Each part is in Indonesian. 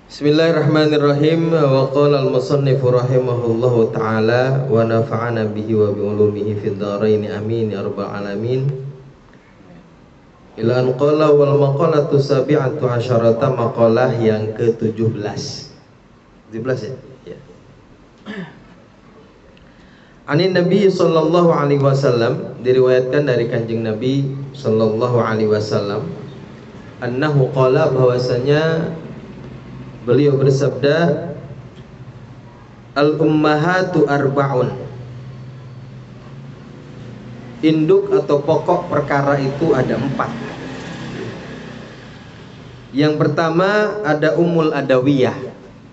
Bismillahirrahmanirrahim. Wa qala al-musannifu rahimahullahu ta'ala wa nafa'ana bihi wa bi ulumihi fid dharain amin ya rabbal alamin. Ila an qala wal maqalatu sabi'atu asyarata, maqalah yang ke-17. 17 ya? Ya. Anin Nabi sallallahu alaihi wasallam, diriwayatkan dari Kanjeng Nabi sallallahu alaihi wasallam, annahu qala, bahwasanya beliau bersabda, al-ummahatu arba'un, induk atau pokok perkara itu ada 4. Yang pertama ada umul adawiyah,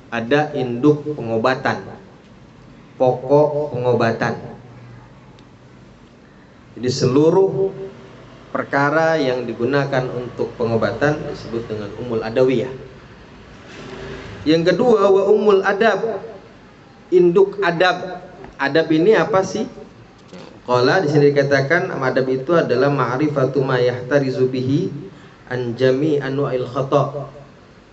ada induk pengobatan, pokok pengobatan. Jadi seluruh perkara yang digunakan untuk pengobatan disebut dengan umul adawiyah. Yang kedua wa umul adab, induk adab. Adab ini apa sih? Qala, di sini dikatakan adab itu adalah ma'rifatu ma yahtarizu bihi an jami' anwa'il khata'.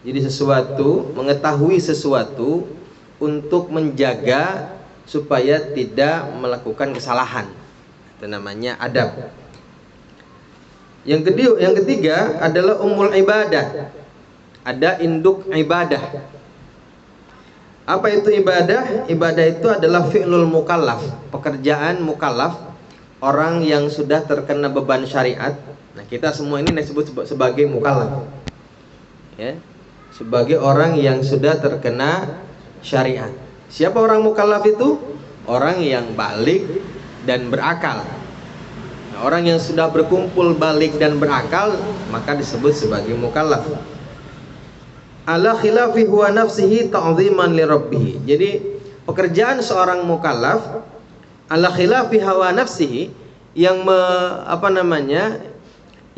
Jadi sesuatu, mengetahui sesuatu untuk menjaga supaya tidak melakukan kesalahan. Itu namanya adab. Yang ketiga adalah umul ibadah. Ada induk ibadah. Apa itu ibadah? Ibadah itu adalah fi'lul mukallaf, pekerjaan mukallaf, orang yang sudah terkena beban syariat. Nah, kita semua ini disebut sebagai mukallaf, ya, sebagai orang yang sudah terkena syariat. Siapa orang mukallaf itu? Orang yang balik dan berakal. Nah, orang yang sudah berkumpul balik dan berakal maka disebut sebagai mukallaf. Ala khilafi huwa nafsihi ta'ziman li rabbih. Jadi pekerjaan seorang mukallaf ala khilafi hawa nafsihi, yang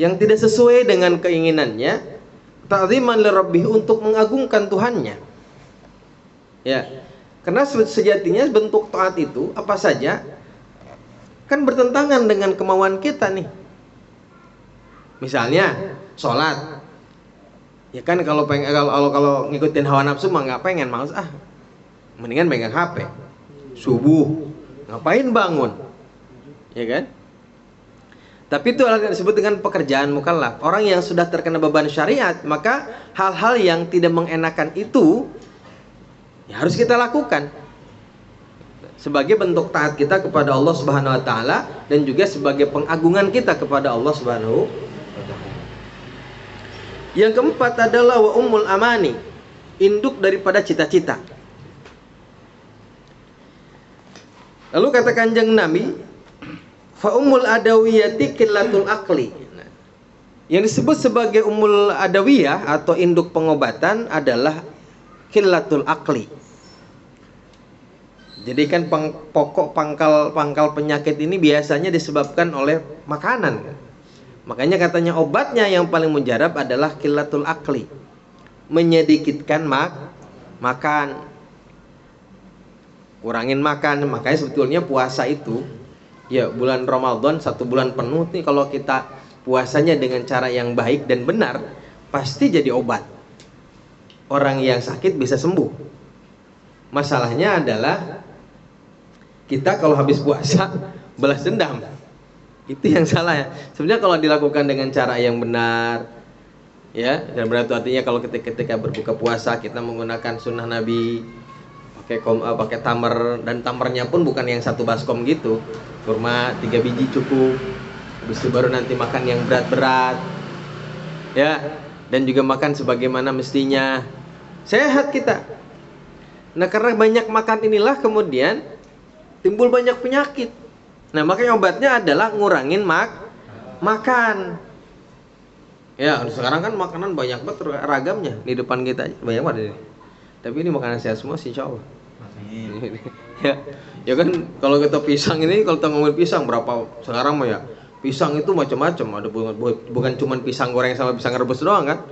yang tidak sesuai dengan keinginannya, ta'ziman li rabbih, untuk mengagungkan Tuhannya. Ya. Karena sejatinya bentuk taat itu apa saja kan bertentangan dengan kemauan kita nih. Misalnya sholat, ya kan, kalau ngikutin hawa nafsu mah nggak pengen, males, mendingan megang HP. Subuh ngapain bangun, ya kan? Tapi itu yang disebut dengan pekerjaan mukallaf. Orang yang sudah terkena beban syariat, maka hal-hal yang tidak mengenakan itu ya harus kita lakukan sebagai bentuk taat kita kepada Allah Subhanahu wa taala, dan juga sebagai pengagungan kita kepada Allah Subhanahu wa taala. Yang keempat adalah wa ummul amani, induk daripada cita-cita. Lalu kata Kanjeng Nabi, fa ummul adawiyati qillatul aqli. Nah, yang disebut sebagai ummul adawiyah atau induk pengobatan adalah qillatul aqli. Jadi kan pokok pangkal penyakit ini biasanya disebabkan oleh makanan, kan? Makanya katanya obatnya yang paling mujarab adalah qillatul aqli, menyedikitkan makan, kurangin makan. Makanya sebetulnya puasa itu, ya, bulan Ramadan 1 bulan penuh nih, kalau kita puasanya dengan cara yang baik dan benar, pasti jadi obat. Orang yang sakit bisa sembuh. Masalahnya adalah kita kalau habis puasa balas dendam. Itu yang salah, ya. Sebenarnya kalau dilakukan dengan cara yang benar, ya, dan berarti artinya kalau ketika berbuka puasa kita menggunakan sunnah Nabi, pakai tamar, dan tamarnya pun bukan yang 1 baskom gitu, kurma 3 biji cukup. Habis itu baru nanti makan yang berat-berat, ya, dan juga makan sebagaimana mestinya, sehat kita. Nah, karena banyak makan inilah kemudian timbul banyak penyakit. Nah, makanya obatnya adalah ngurangin makan. Ya, sekarang kan makanan banyak banget ragamnya di depan kita aja, banyak banget ini. Tapi ini makanan sehat semua sih, insyaallah. Ya kan, kalau kita pisang ini, kalau kita ngomongin pisang berapa sekarang mah, ya, pisang itu macam-macam. Ada bukan cuma pisang goreng sama pisang rebus doang, kan?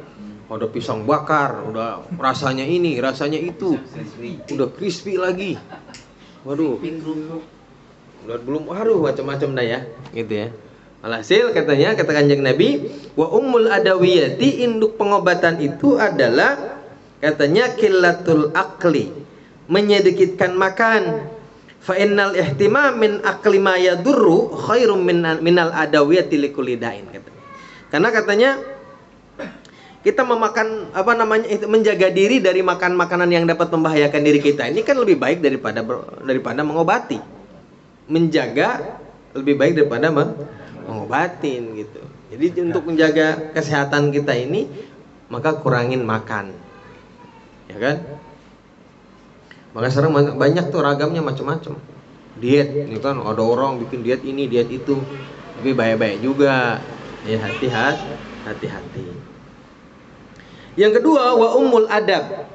Ada pisang bakar, udah rasanya ini, rasanya itu, udah crispy lagi. Waduh, udah belum, macam-macam dah, ya, gitu, ya. Alhasil katanya, kata Kanjeng Nabi, wa ummul adawiyati, induk pengobatan itu adalah Katanya qillatul akli, menyedikitkan makan. Fa innal ihtimam min akli ma yadurru khairum minal adawiyati likulli da'in. Karena katanya kita memakan menjaga diri dari makan makanan yang dapat membahayakan diri kita. Ini kan lebih baik daripada mengobati. Menjaga lebih baik daripada mengobatin gitu. Jadi untuk menjaga kesehatan kita ini, maka kurangin makan. Ya kan? Maka sekarang banyak tuh ragamnya macam-macam. Diet, ini kan ada orang bikin diet ini, diet itu. Tapi bahaya-bahaya juga. Ya hati-hati. Yang kedua, wa ummul adab.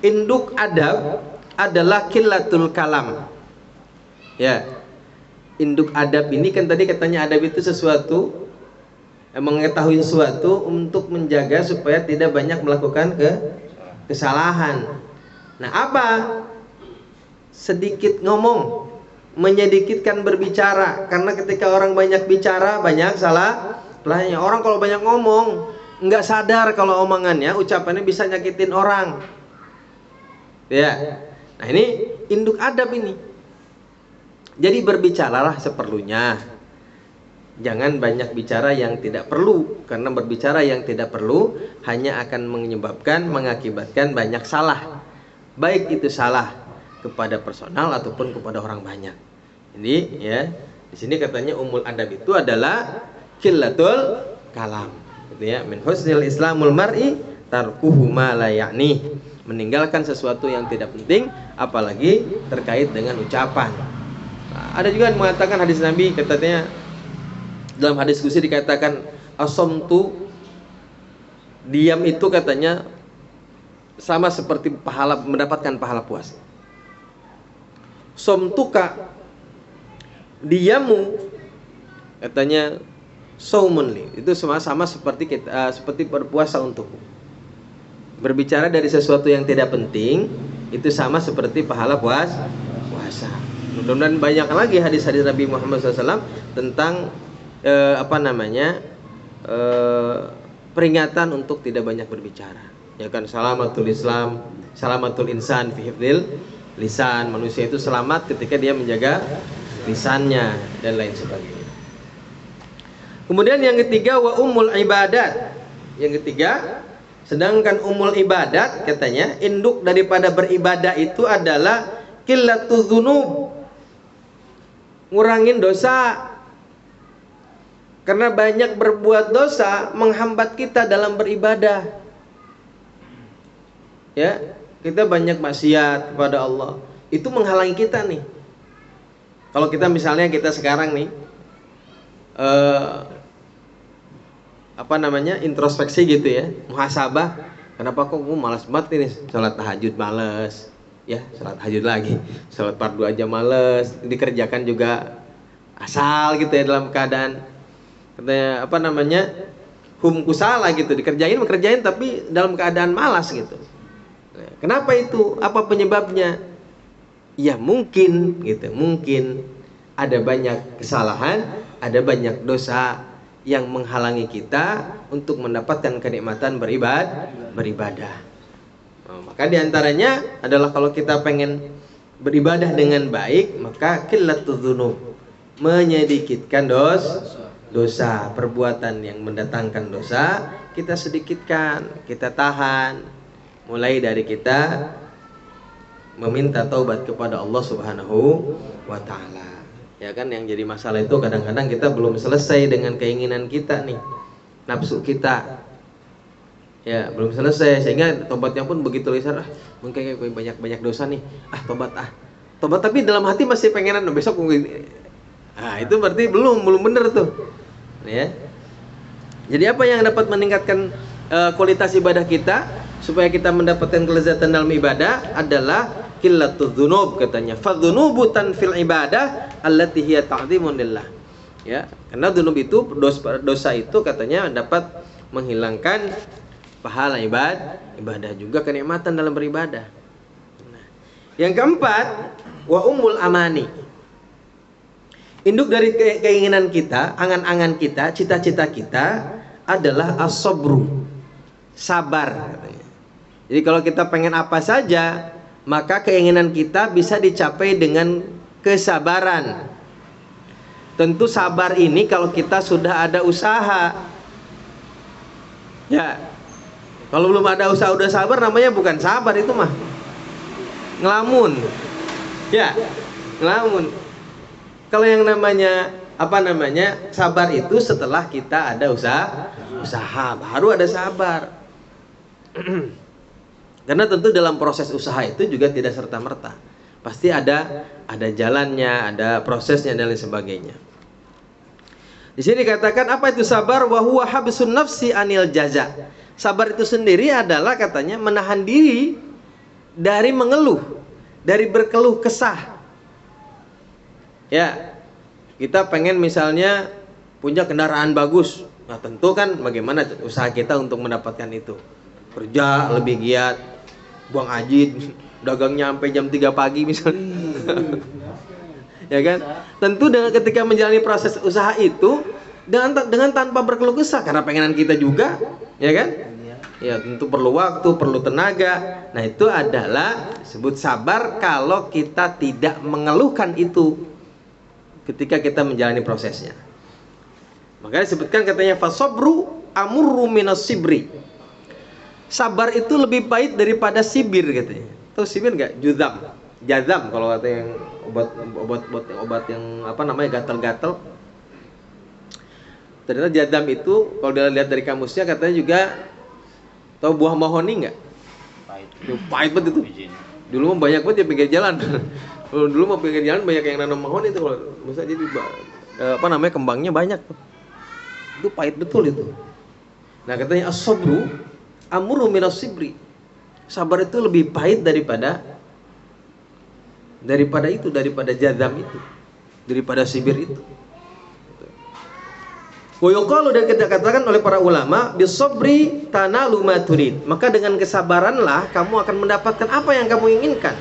Induk adab adalah qillatul kalam. Ya. Induk adab ini kan tadi katanya adab itu sesuatu, mengetahui sesuatu untuk menjaga supaya tidak banyak melakukan kesalahan. Nah, apa? Sedikit ngomong, menyedikitkan berbicara. Karena ketika orang banyak bicara, banyak salahnya. Orang kalau banyak ngomong, nggak sadar kalau omongannya, ucapannya bisa nyakitin orang. Ya. Nah, ini induk adab ini. Jadi berbicaralah seperlunya. Jangan banyak bicara yang tidak perlu. Karena berbicara yang tidak perlu hanya akan mengakibatkan banyak salah. Baik itu salah kepada personal ataupun kepada orang banyak. Jadi ya, di sini katanya umul adab itu adalah qillatul kalam. Gitu ya. Min husnil islamul mar'i tarkuhu ma la ya'ni. Meninggalkan sesuatu yang tidak penting, apalagi terkait dengan ucapan. Ada juga yang mengatakan hadis Nabi, katanya dalam hadis qudsi dikatakan as-samtu, diam itu katanya sama seperti mendapatkan pahala puasa. Somtuka, diamu katanya saumun li, itu sama seperti berpuasa untukku. Berbicara dari sesuatu yang tidak penting itu sama seperti pahala puasa. Mudah-mudahan banyak lagi hadis-hadis Nabi Muhammad SAW tentang peringatan untuk tidak banyak berbicara. Ya kan, salamatul insan fi hifdzil lisan. Manusia itu selamat ketika dia menjaga lisannya dan lain sebagainya. Kemudian yang ketiga, wa umul ibadat. Yang ketiga, sedangkan umul ibadat katanya induk daripada beribadah itu adalah qillatuz dzunub. Ngurangin dosa. Karena banyak berbuat dosa menghambat kita dalam beribadah. Ya, kita banyak maksiat kepada Allah. Itu menghalangi kita nih. Kalau kita misalnya sekarang nih introspeksi gitu ya, muhasabah. Kenapa kok gue malas banget ini, sholat tahajud malas. Ya, sholat tahajud lagi, sholat fardu aja males, dikerjakan juga asal gitu ya, dalam keadaan kusala gitu, dikerjain tapi dalam keadaan malas gitu. Kenapa itu? Apa penyebabnya? Ya mungkin ada banyak kesalahan, ada banyak dosa yang menghalangi kita untuk mendapatkan kenikmatan beribadah. Maka diantaranya adalah kalau kita pengen beribadah dengan baik, maka qillatul dzunub, menyedikitkan dosa, perbuatan yang mendatangkan dosa kita sedikitkan, kita tahan. Mulai dari kita meminta taubat kepada Allah Subhanahu wa taala. Ya kan, yang jadi masalah itu kadang-kadang kita belum selesai dengan keinginan kita nih, nafsu kita. Ya, belum selesai, sehingga tobatnya pun begitu lisan, mungkin banyak dosa nih, tobat tapi dalam hati masih pengenan besok mungkin. Itu berarti belum benar tuh. Ya. Jadi apa yang dapat meningkatkan kualitas ibadah kita supaya kita mendapatkan kelezatan dalam ibadah adalah qillatul dzunub katanya. Fadzunubu tanfil ibadah allati hiya ta'dzimun lillah. Ya, karena dzunub itu dosa itu katanya dapat menghilangkan pahala ibadah juga kenikmatan dalam beribadah. Nah, yang keempat, wa ummul amani. Induk dari keinginan kita, angan-angan kita, cita-cita kita adalah as-sabru, sabar katanya. Jadi kalau kita pengen apa saja, maka keinginan kita bisa dicapai dengan kesabaran. Tentu sabar ini kalau kita sudah ada usaha. Ya. Kalau belum ada usaha udah sabar, namanya bukan sabar, itu mah ngelamun. Ya, ngelamun. Kalau yang namanya sabar itu setelah kita ada usaha baru ada sabar. Karena tentu dalam proses usaha itu juga tidak serta-merta. Pasti ada jalannya, ada prosesnya dan lain sebagainya. Di sini dikatakan apa itu sabar? Wa huwa habsun nafsi anil jaza. Sabar itu sendiri adalah katanya menahan diri dari mengeluh, dari berkeluh kesah. Ya, kita pengen misalnya punya kendaraan bagus. Nah tentu kan bagaimana usaha kita untuk mendapatkan itu. Kerja lebih giat, buang ajit, dagangnya sampai jam 3 pagi misalnya. Ya kan? Tentu ketika menjalani proses usaha itu dengan tanpa berkeluh kesah, karena pengenan kita juga, ya kan? Ya tentu perlu waktu, perlu tenaga. Nah itu adalah disebut sabar kalau kita tidak mengeluhkan itu ketika kita menjalani prosesnya. Makanya disebutkan katanya fasobru amurru minas sibri. Sabar itu lebih pahit daripada sibir katanya. Tahu sibir nggak? Jazam kalau kata yang obat yang gatal-gatal. Ternyata jazam itu kalau dia lihat dari kamusnya katanya juga, tahu buah mahoni nggak? Pahit banget itu. Dulu mah banyak banget ya pinggir jalan. Dulu mau pinggir jalan banyak yang nanam mahoni itu, kalau misalnya jadi kembangnya banyak tuh. Itu pahit betul itu. Nah katanya as-sabru amuru minas sibri. Sabar itu lebih pahit daripada jazam itu, daripada sibir itu. Wa yuqalu, dan kita katakan oleh para ulama, bisabri tanalu ma turid. Maka dengan kesabaranlah kamu akan mendapatkan apa yang kamu inginkan.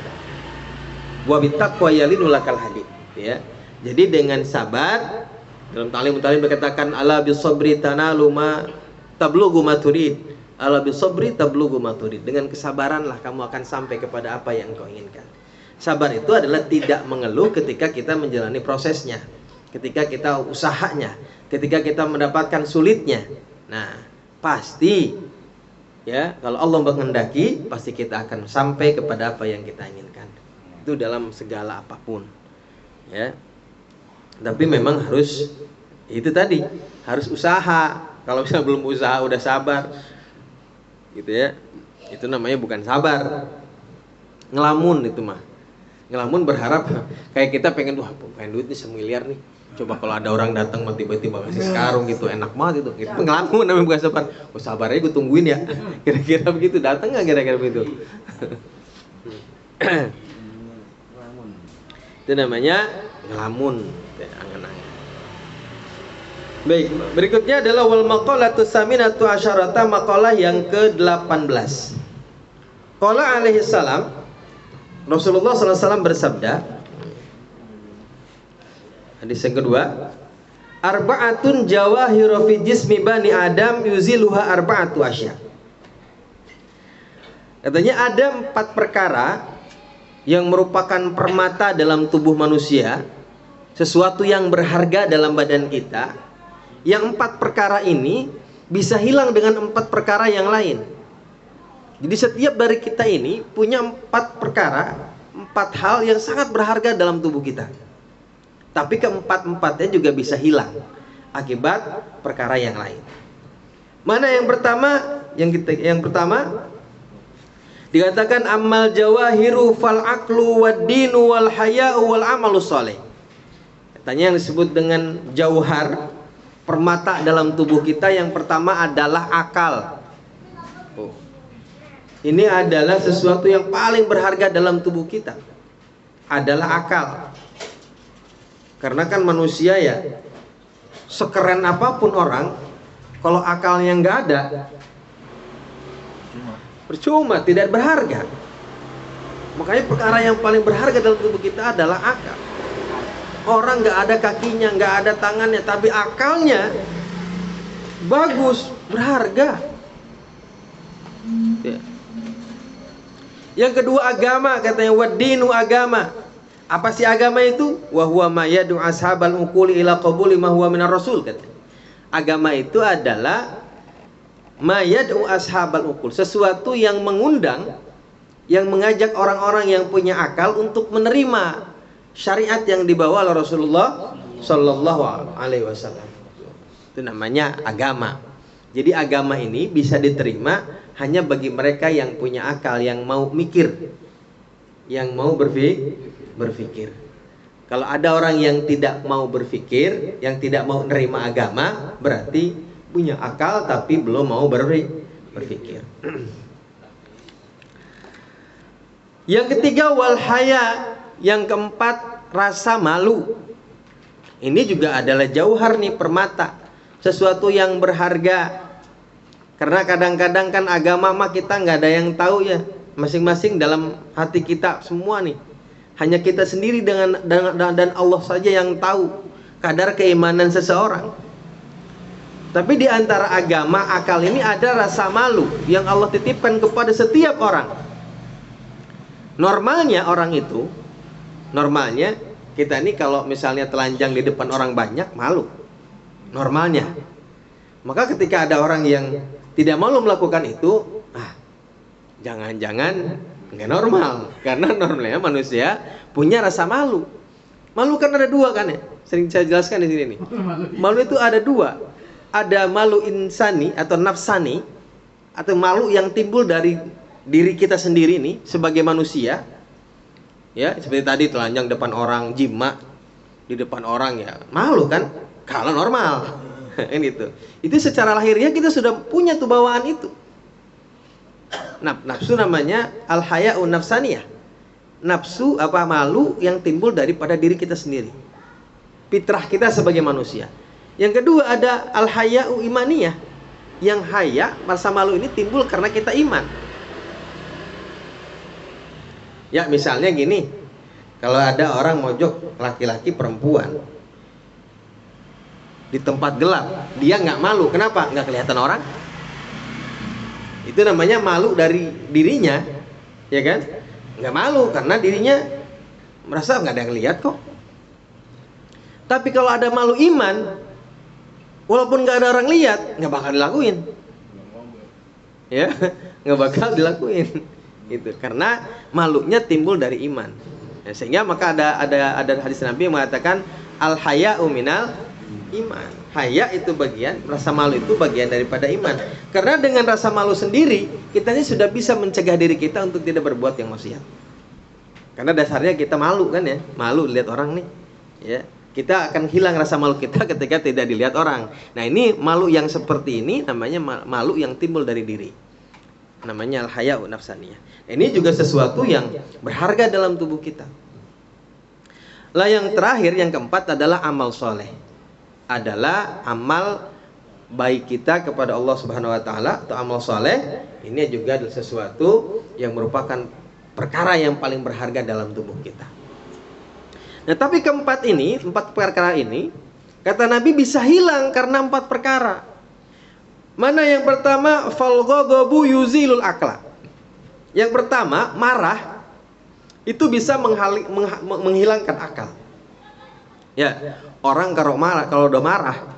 Wa bittaqwa yalinul lakal hadid. Ya. Jadi dengan sabar, dalam ta'lim dikatakan ala bisabri tanalu ma tablughu ma turid. Ala bisabri tablughu ma turid. Dengan kesabaranlah kamu akan sampai kepada apa yang kau inginkan. Sabar itu adalah tidak mengeluh ketika kita menjalani prosesnya, ketika kita usahanya, ketika kita mendapatkan sulitnya. Nah, pasti ya, kalau Allah menghendaki, pasti kita akan sampai kepada apa yang kita inginkan. Itu dalam segala apapun. Ya. Tapi memang harus itu tadi, harus usaha. Kalau misalnya belum usaha udah sabar, gitu ya, itu namanya bukan sabar. Ngelamun itu mah. Ngelamun berharap kayak kita pengen duit nih 1 miliar nih. Coba kalau ada orang datang tiba-tiba ngasih sekarung gitu, enak banget itu. Itu ngelamun namanya, bukan sabar. Oh sabar aja gue tungguin ya. Kira-kira begitu, datang nggak kira-kira begitu? Itu namanya ngelamun, angan-angan. Baik, berikutnya adalah wal maqalatu saminatu asyarata, maqalah yang ke-18. Qala alaihi salam, Rasulullah SAW bersabda, hadis yang kedua, arba'atun jawahiru fi jismi bani Adam yuziluha arba'atu asya. Katanya ada 4 perkara yang merupakan permata dalam tubuh manusia, sesuatu yang berharga dalam badan kita. Yang 4 perkara ini bisa hilang dengan 4 perkara yang lain. Jadi setiap dari kita ini punya 4 perkara, 4 hal yang sangat berharga dalam tubuh kita. Tapi keempat-empatnya juga bisa hilang akibat perkara yang lain. Mana yang pertama? Yang pertama dikatakan amal jawahiru fal aqlu wad dinu wal haya'u wal amalu sholih. Katanya yang disebut dengan jauhar, permata dalam tubuh kita, yang pertama adalah akal. Ini adalah sesuatu yang paling berharga dalam tubuh kita, adalah akal. Karena kan manusia ya, sekeren apapun orang, kalau akalnya nggak ada, percuma, tidak berharga. Makanya perkara yang paling berharga dalam tubuh kita adalah akal. Orang nggak ada kakinya, nggak ada tangannya, tapi akalnya bagus, berharga. Ya. Yang kedua agama, katanya wadinu agama. Apa sih agama itu? Wa huwa ma yad'u ashabal uquli ila qabuli ma huwa minar rasul, katanya. Agama itu adalah ma yad'u ashabal uqul, sesuatu yang mengundang, yang mengajak orang-orang yang punya akal untuk menerima syariat yang dibawa oleh Rasulullah Sallallahu Alaihi Wasallam. Itu namanya agama. Jadi agama ini bisa diterima hanya bagi mereka yang punya akal, yang mau mikir, yang mau berpikir. Kalau ada orang yang tidak mau berpikir, yang tidak mau menerima agama, berarti punya akal tapi belum mau berpikir. Yang ketiga wal haya, yang keempat rasa malu. Ini juga adalah jauhar nih, permata, sesuatu yang berharga. Karena kadang-kadang kan agama mah kita nggak ada yang tahu ya, masing-masing dalam hati kita semua nih. Hanya kita sendiri dan Allah saja yang tahu kadar keimanan seseorang. Tapi di antara agama, akal ini ada rasa malu yang Allah titipkan kepada setiap orang. Normalnya orang itu, normalnya kita ini kalau misalnya telanjang di depan orang banyak, malu. Normalnya. Maka ketika ada orang yang tidak malu melakukan itu, jangan-jangan nggak normal. Karena normalnya manusia punya rasa malu. Malu kan ada dua kan ya? Sering saya jelaskan di sini nih. Malu itu ada dua. Ada malu insani atau nafsani, atau malu yang timbul dari diri kita sendiri nih sebagai manusia. Ya, seperti tadi telanjang depan orang, jima di depan orang, ya malu kan? Kalau normal. Ini itu. Itu secara lahirnya kita sudah punya tuh bawaan itu. Nafsu namanya al-haya'u nafsaniyah. Nafsu apa, malu yang timbul daripada diri kita sendiri. Fitrah kita sebagai manusia. Yang kedua ada al-haya'u imaniyah. Yang haya, rasa malu ini timbul karena kita iman. Ya misalnya gini, kalau ada orang mojok laki-laki perempuan di tempat gelap, dia nggak malu. Kenapa? Nggak kelihatan orang. Itu namanya malu dari dirinya, ya kan? Nggak malu karena dirinya merasa nggak ada yang lihat kok. Tapi kalau ada malu iman, walaupun nggak ada orang lihat, nggak bakal dilakuin. Ya, nggak bakal dilakuin. Itu karena malunya timbul dari iman. Ya, sehingga maka ada hadis Nabi yang mengatakan al haya'u minal iman. Haya itu bagian, rasa malu itu bagian daripada iman. Karena dengan rasa malu sendiri, kita ini sudah bisa mencegah diri kita untuk tidak berbuat yang maksiat. Karena dasarnya kita malu kan ya, malu lihat orang nih. Ya, kita akan hilang rasa malu kita ketika tidak dilihat orang. Nah ini malu yang seperti ini namanya malu yang timbul dari diri. Namanya al-haya'u nafsaniyah. Ini juga sesuatu yang berharga dalam tubuh kita. Lah yang terakhir, yang keempat adalah amal soleh. Adalah amal baik kita kepada Allah Subhanahu wa taala atau amal soleh. Ini juga adalah sesuatu yang merupakan perkara yang paling berharga dalam tubuh kita. Nah, tapi keempat ini, empat perkara ini, kata Nabi bisa hilang karena empat perkara. Mana yang pertama? Fal ghadabu yuzilul akla. Yang pertama, marah itu bisa menghilangkan akal. Ya, orang kalau udah marah,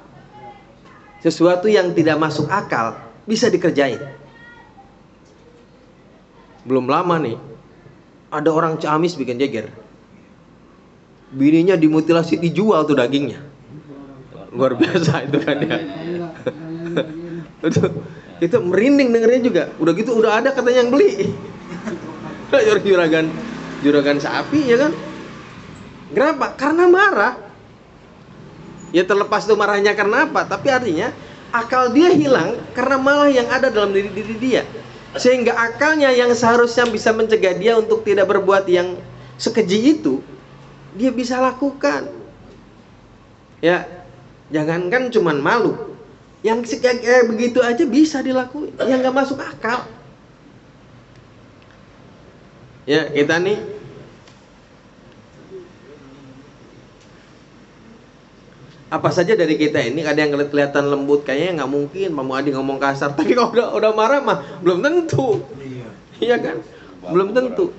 sesuatu yang tidak masuk akal bisa dikerjain. Belum lama nih, ada orang Ciamis bikin jeger. Bininya dimutilasi, dijual tuh dagingnya. Luar biasa itu kan ya. Itu merinding dengernya juga. Udah gitu udah ada katanya yang beli. Juragan sapi ya kan. Kenapa? Karena marah. Ya terlepas tuh marahnya karena apa, tapi artinya akal dia hilang karena malah yang ada dalam diri dia. Sehingga akalnya yang seharusnya bisa mencegah dia untuk tidak berbuat yang sekeji itu, dia bisa lakukan. Ya, jangankan cuman malu, yang kayak begitu aja bisa dilakuin, yang nggak masuk akal. Ya, kita nih apa saja dari kita ini ada yang kelihatan lembut, kayaknya nggak mungkin Pak Muadi ngomong kasar, tapi kalau udah marah mah belum tentu. Iya kan? Belum tentu.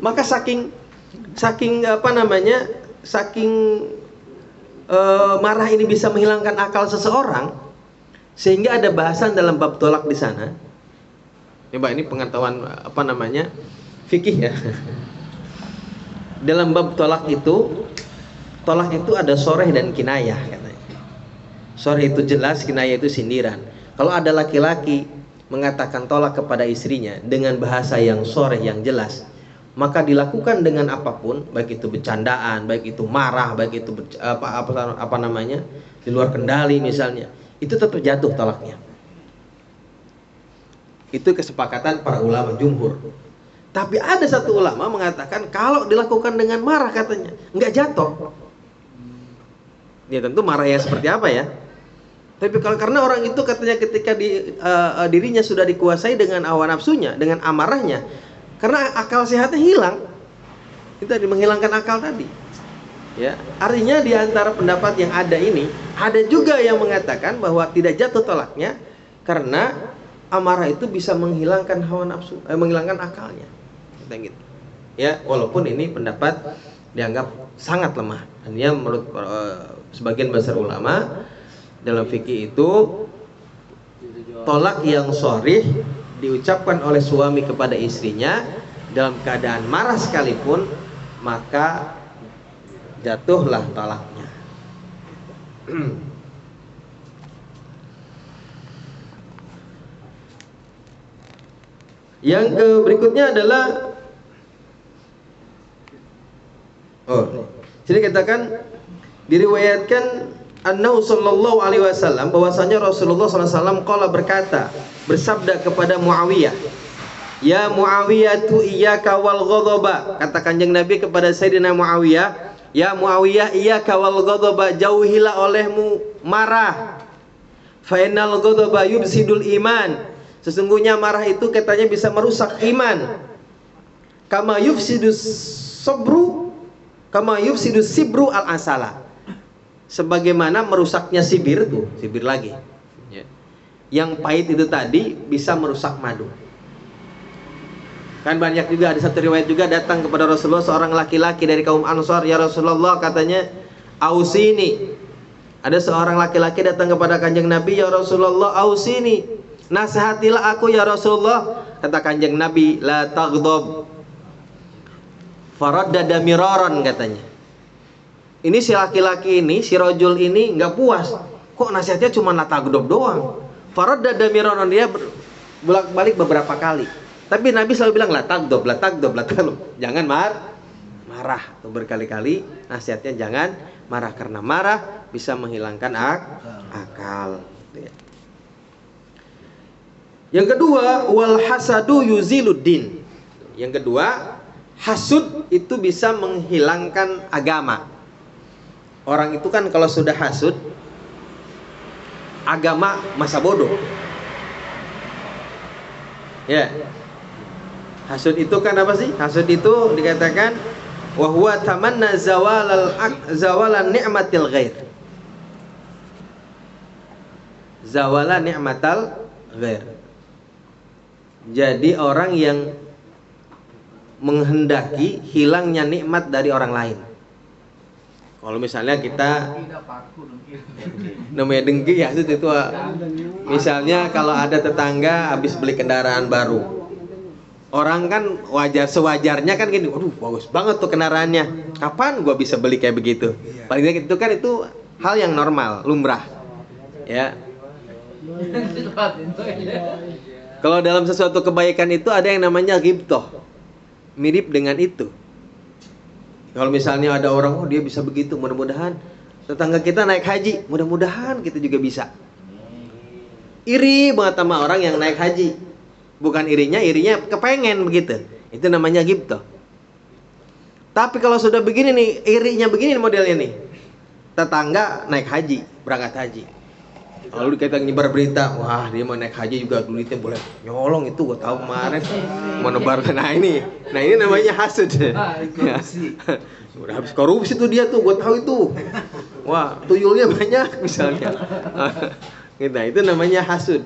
Maka saking marah ini bisa menghilangkan akal seseorang, sehingga ada bahasan dalam bab tolak di sana. Coba ini pengetahuan fikih ya. Dalam bab tolak itu ada soreh dan kinayah katanya. Soreh itu jelas, kinayah itu sindiran. Kalau ada laki-laki mengatakan tolak kepada istrinya dengan bahasa yang soreh yang jelas, maka dilakukan dengan apapun, baik itu bercandaan, baik itu marah, baik itu di luar kendali misalnya, itu tetap jatuh tolaknya. Itu kesepakatan para ulama jumhur. Tapi ada satu ulama mengatakan kalau dilakukan dengan marah katanya nggak jatuh. Ya tentu marahnya seperti apa ya. Tapi karena orang itu katanya ketika dirinya sudah dikuasai dengan hawa nafsunya, dengan amarahnya, karena akal sehatnya hilang. Itu tadi menghilangkan akal tadi. Ya, artinya di antara pendapat yang ada ini, ada juga yang mengatakan bahwa tidak jatuh tolaknya karena amarah itu bisa menghilangkan hawa nafsu, menghilangkan akalnya. Gitu. Ya, walaupun ini pendapat dianggap sangat lemah. Dan dia menurut sebagian besar ulama dalam fikih itu tolak yang sharih diucapkan oleh suami kepada istrinya dalam keadaan marah sekalipun, maka jatuhlah talaknya. Yang berikutnya adalah sini katakan diriwayatkan annahu sallallahu alaihi wasallam, bahwasanya Rasulullah sallallahu alaihi wasallam qala berkata, bersabda kepada Muawiyah, "Ya Muawiyah iyyaka wal ghadaba." Kata Kanjeng Nabi kepada Sayyidina Muawiyah, "Ya Muawiyah iyyaka wal ghadaba, jauhilah olehmu marah. Fa innal ghadaba yufsidul iman." Sesungguhnya marah itu katanya bisa merusak iman. Kama yufsidus sibru al asala. Sebagaimana merusaknya sibir lagi. Ya. Yang pahit itu tadi bisa merusak madu. Kan banyak juga, ada satu riwayat juga datang kepada Rasulullah seorang laki-laki dari kaum Ansar, "Ya Rasulullah," katanya, "ausini." Ada seorang laki-laki datang kepada Kanjeng Nabi, "Ya Rasulullah, ausini." "Nasihatilah aku ya Rasulullah." Kata Kanjeng Nabi, "La taghdab." Faraddada miraran katanya. Ini si laki-laki ini, si rajul ini nggak puas. Kok nasihatnya cuma la taghdab doang? Faraddada miraran, dia bolak-balik beberapa kali. Tapi Nabi selalu bilang la taghdab. Jangan marah. Tuh berkali-kali nasihatnya jangan marah, karena marah bisa menghilangkan akal. Yang kedua, wal hasadu yuziluddin. Yang kedua, hasud itu bisa menghilangkan agama. Orang itu kan kalau sudah hasud, agama masa bodoh. Ya. Hasud itu kan apa sih? Hasud itu dikatakan wa huwa tamanna zawalan ni'matil ghair. Zawala ni'matal ghair. Jadi orang yang menghendaki hilangnya nikmat dari orang lain. Kalau misalnya kita namanya dengki ya, itu misalnya kalau ada tetangga habis beli kendaraan baru, orang kan sewajarnya kan gini, waduh bagus banget tuh kendaraannya, kapan gua bisa beli kayak begitu? Paling tidak itu kan itu hal yang normal, lumrah, ya. Kalau dalam sesuatu kebaikan itu ada yang namanya ghibthah, mirip dengan itu. Kalau misalnya ada orang, oh dia bisa begitu, mudah-mudahan tetangga kita naik haji, mudah-mudahan kita juga bisa. Iri banget sama orang yang naik haji. Bukan irinya kepengen begitu. Itu namanya ghibthah. Tapi kalau sudah begini nih, irinya begini modelnya nih. Tetangga naik haji, berangkat haji. Lalu kita nyebar berita, wah dia mau naik haji juga duitnya boleh nyolong, itu gue tahu kemarin mau nebar. Nah ini namanya hasud. Udah habis korupsi tuh dia tuh, gue tahu itu. Wah tuyulnya banyak misalnya. Gitu, itu namanya hasud.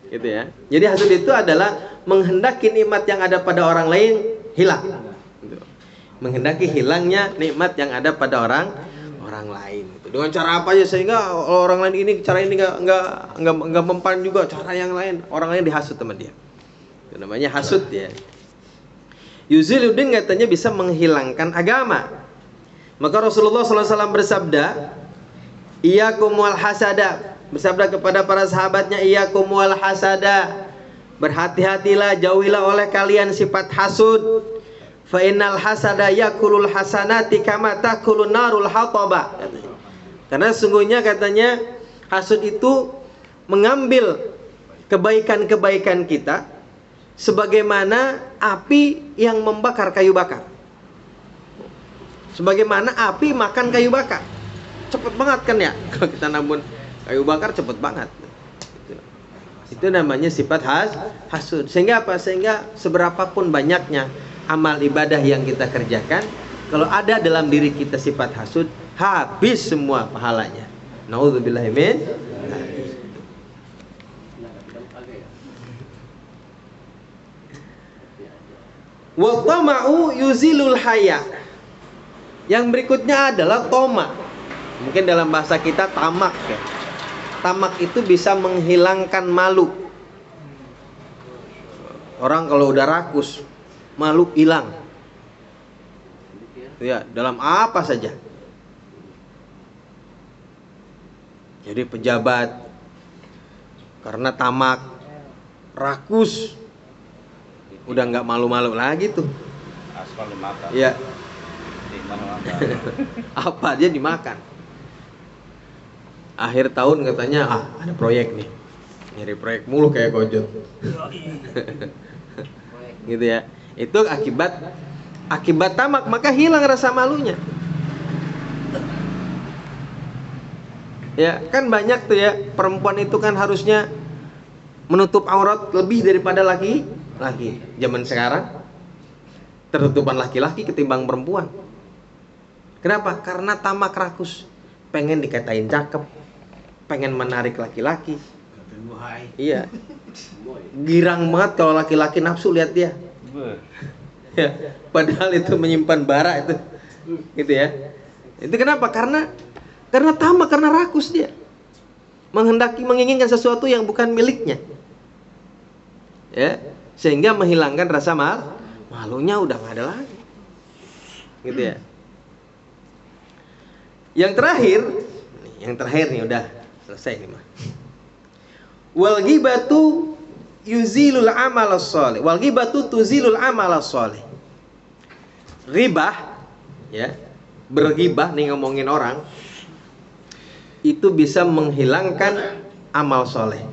Gitu ya. Jadi hasud itu adalah menghendaki nikmat yang ada pada orang lain hilang. Gitu. Menghendaki hilangnya nikmat yang ada pada orang lain. Gitu. Dengan cara apa aja sehingga orang lain ini cara ini nggak mempan juga cara yang lain. Orang lain dihasut sama dia. Itu namanya hasud ya. Yuziluddin katanya bisa menghilangkan agama. Maka Rasulullah SAW bersabda, "Iyyakum wal hasada." Bersabda kepada para sahabatnya, "Iyyakum wal hasada." Berhati-hatilah, jauhilah oleh kalian sifat hasud. Fa innal hasada yakulul hasanati kama takulun narul hataba. Karena sungguhnya katanya hasud itu mengambil kebaikan-kebaikan kita sebagaimana api yang membakar kayu bakar. Sebagaimana api makan kayu bakar. Cepet banget kan ya. Kalau kita nabun kayu bakar cepet banget. Itu namanya sifat hasud. Sehingga apa? Sehingga seberapapun banyaknya amal ibadah yang kita kerjakan, kalau ada dalam diri kita sifat hasud, habis semua pahalanya. Nauzubillahi min. Wa tama'u yuzilul haya. Yang berikutnya adalah toma. Mungkin dalam bahasa kita tamak ya. Tamak itu bisa menghilangkan malu. Orang kalau udah rakus, malu hilang. Ya, dalam apa saja. Jadi pejabat karena tamak, rakus, udah nggak malu-malu lagi tuh. Aspal dimakan. Iya. Apa dia dimakan. Akhir tahun katanya ada proyek nih. Nyari proyek mulu kayak Gojek. Gitu ya. Itu akibat tamak, maka hilang rasa malunya. Ya, kan banyak tuh ya, perempuan itu kan harusnya menutup aurat lebih daripada laki. Zaman sekarang tertutupan laki-laki ketimbang perempuan. Kenapa? Karena tamak rakus, pengen dikatain cakep, pengen menarik laki-laki. Iya. Girang banget kalau laki-laki nafsu lihat dia. Ya, padahal itu menyimpan bara itu. Gitu ya. Itu kenapa? Karena tamak, karena rakus dia. Menginginkan sesuatu yang bukan miliknya. Ya, sehingga menghilangkan rasa malunya udah nggak ada lagi. Gitu ya. Yang terakhir nih udah selesai nih mah. Wal ghibatu yuzilul amal shalih. Wal ghibatu tuzilul amal shalih. Ghibah ya, berghibah nih ngomongin orang itu bisa menghilangkan amal soleh,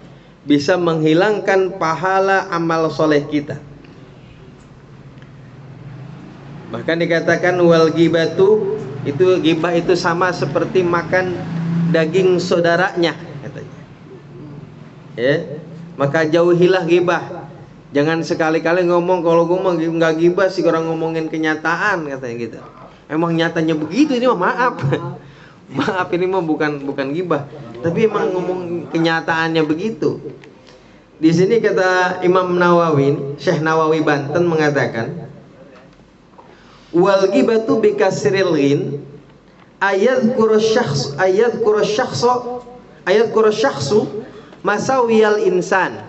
bisa menghilangkan pahala amal soleh kita. Bahkan dikatakan wal ghibatu, itu ghibah itu sama seperti makan daging saudaranya katanya. Ya, maka jauhilah ghibah. Jangan sekali-kali ngomong, kalau ngomong nggak ghibah sih, orang ngomongin kenyataan katanya gitu. Emang nyatanya begitu, ini mah maaf. Maaf, ini mah bukan ghibah, tapi emang ngomong kenyataannya begitu. Di sini kata Imam Nawawi, Syekh Nawawi Banten mengatakan, wal ghibatu bikasril ghin ayadhkuru syakhsu masawiyal insan.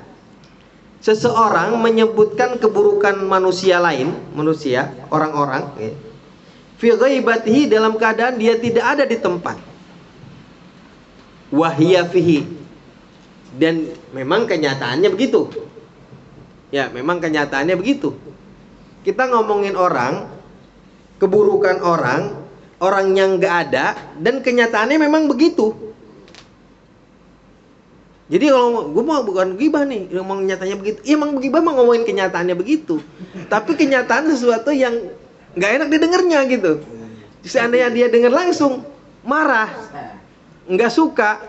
Seseorang menyebutkan keburukan manusia lain, orang-orang ya. Fi ghaibatihi, dalam keadaan dia tidak ada di tempat. Wahya fihi, dan memang kenyataannya begitu. Ya, memang kenyataannya begitu. Kita ngomongin orang, keburukan orang yang nggak ada, dan kenyataannya memang begitu. Jadi kalau gue mau bukan ghibah nih, ngomong nyatanya begitu. Iya, emang ghibah mah ngomongin kenyataannya begitu. Tapi kenyataan sesuatu yang nggak enak didengarnya gitu. Seandainya dia dengar langsung marah, nggak suka.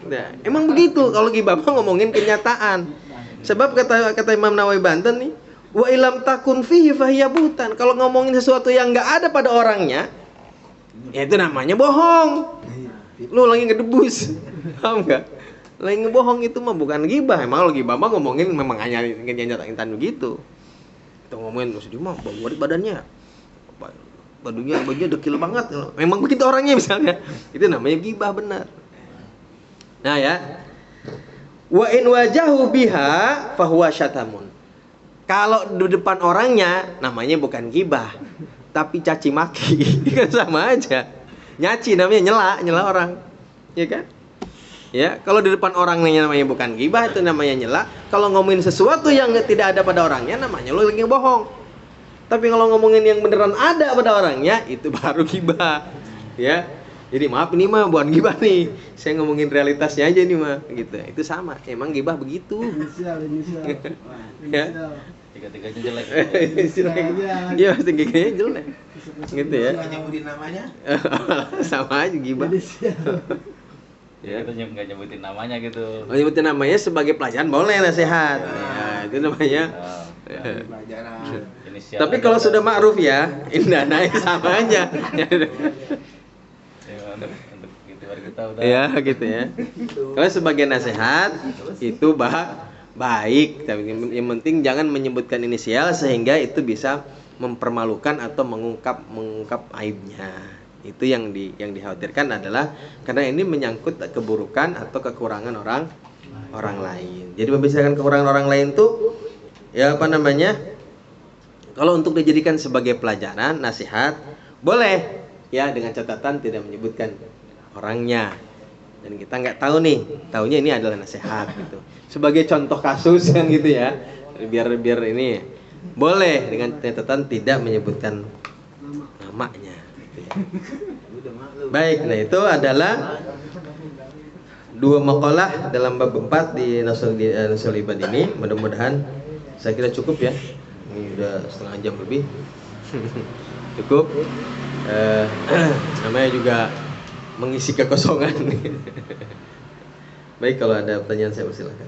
Nah, emang begitu kalau ghibah mah ngomongin kenyataan. Sebab kata Imam Nawawi Banten nih, wa ilam takun fihi fahiya buhtan. Kalau ngomongin sesuatu yang nggak ada pada orangnya, ya itu namanya bohong. Lu lagi ngedebus, paham nggak? Lain ngebohong itu mah bukan gibah. Emang kalau gibah mah ngomongin memang hanya nyatain begitu. Kita ngomongin terus dia mah bau badannya. Badannya dekil banget. Memang begitu orangnya misalnya. Itu namanya gibah benar. Nah ya. Wa in wajahu biha fahuwa syatamun. Kalau di depan orangnya namanya bukan gibah, tapi caci maki. Kan sama aja. Nyaci namanya nyela orang. Ya kan? Ya, kalau di depan orangnya namanya bukan gibah, itu namanya nyela. Kalau ngomongin sesuatu yang tidak ada pada orangnya namanya lu lagi bohong. Tapi kalau ngomongin yang beneran ada pada orangnya itu baru gibah. Ya. Jadi maaf ini mah bukan gibah nih. Saya ngomongin realitasnya aja nih mah gitu. Itu sama. Emang gibah begitu. Ya. Tiga-tiganya jelek. Iya, tiga-tiganya jelek. Gitu ya. Nyebutin namanya. Sama aja gibah. Ya, kita nggak nyebutin namanya gitu. Oh, nyebutin namanya sebagai pelajaran boleh nasihat. Ya, itu namanya. Pelajaran. Tapi kalau sudah ma'ruf ya, indah naik sama aja. Untuk gitu baru kita udah. Ya, gitu ya. Kalau sebagai nasihat itu baik, tapi yang penting jangan menyebutkan inisial sehingga itu bisa mempermalukan atau mengungkap aibnya. Itu yang dikhawatirkan adalah karena ini menyangkut keburukan atau kekurangan orang lain. Jadi membicarakan kekurangan orang lain tuh ya apa namanya? Kalau untuk dijadikan sebagai pelajaran, nasihat boleh ya dengan catatan tidak menyebutkan orangnya. Dan kita nggak tahu nih, taunya ini adalah nasihat gitu. Sebagai contoh kasus kan gitu ya. Biar ini boleh dengan catatan tidak menyebutkan namanya. Baik, nah itu adalah 2 maqalah dalam bab 4 di Nasul Ibad ini. Mudah-mudahan saya kira cukup ya. Ini udah setengah jam lebih. Cukup. Namanya juga mengisi kekosongan. Baik, kalau ada pertanyaan saya persilakan.